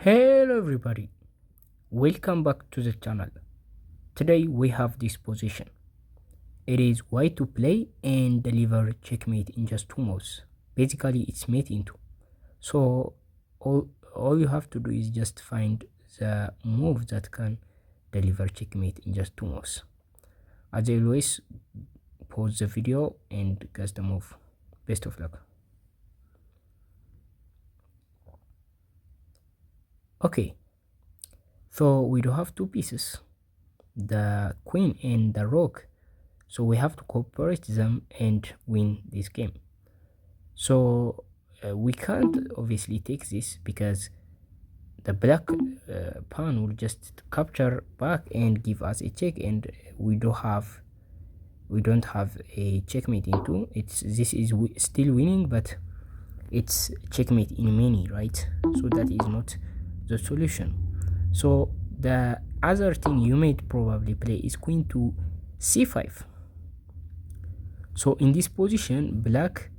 Hello everybody, welcome back to the channel. Today we have this position. It is white to play and deliver checkmate in just 2 moves. Basically it's mate in 2. So all you have to do is just find the move that can deliver checkmate in just 2 moves. As always, pause the video and guess the move. Best of luck. Okay, so we do have 2 pieces, the queen and the rook, so we have to cooperate them and win this game. So we can't obviously take this because the black pawn will just capture back and give us a check, and we don't have a checkmate into this is still winning, but it's checkmate in many, right? So that is not the solution. So the other thing you might probably play is queen to c5. So in this position, black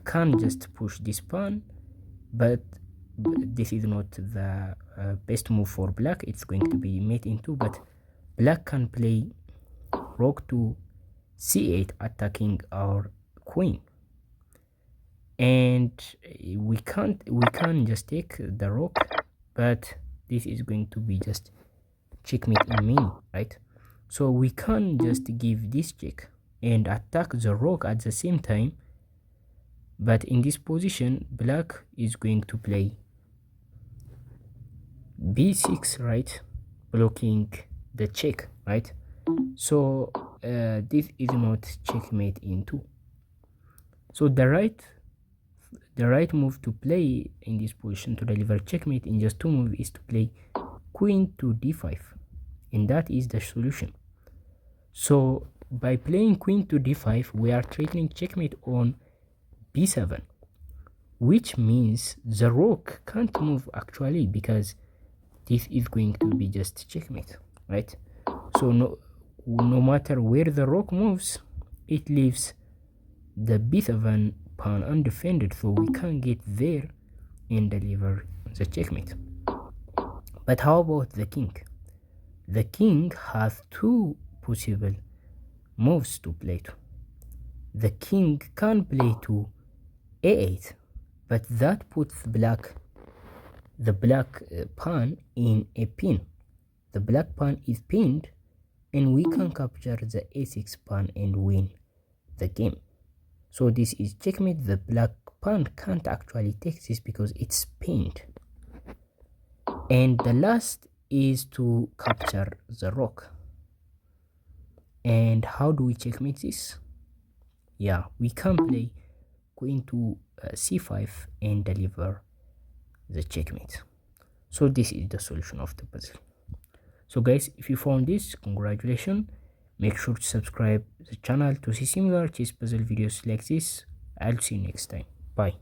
can just push this pawn, but this is not the best move for black. It's going to be mate in 2, but black can play rook to c8, attacking our queen, and we can just take the rook, but this is going to be just checkmate in many, right? So we can just give this check and attack the rook at the same time, but in this position black is going to play b6, right, blocking the check, right? So this is not checkmate in 2. So the right move to play in this position to deliver checkmate in just 2 moves is to play queen to d5, and that is the solution. So by playing queen to d5, we are threatening checkmate on b7, which means the rook can't move actually, because this is going to be just checkmate, right? So no matter where the rook moves, it leaves the b7 pawn undefended, so we can't get there and deliver the checkmate. But how about the king? The king has 2 possible moves to play to. The king can play to a8, but that puts the black pawn in a pin. The black pawn is pinned, and we can capture the a6 pawn and win the game. So this is checkmate. The black pawn can't actually take this because it's pinned. And the last is to capture the rook. And how do we checkmate this? Yeah, we can play queen to c5 and deliver the checkmate. So this is the solution of the puzzle. So guys, if you found this, congratulations. Make sure to subscribe the channel to see similar chess puzzle videos like this. I'll see you next time. Bye.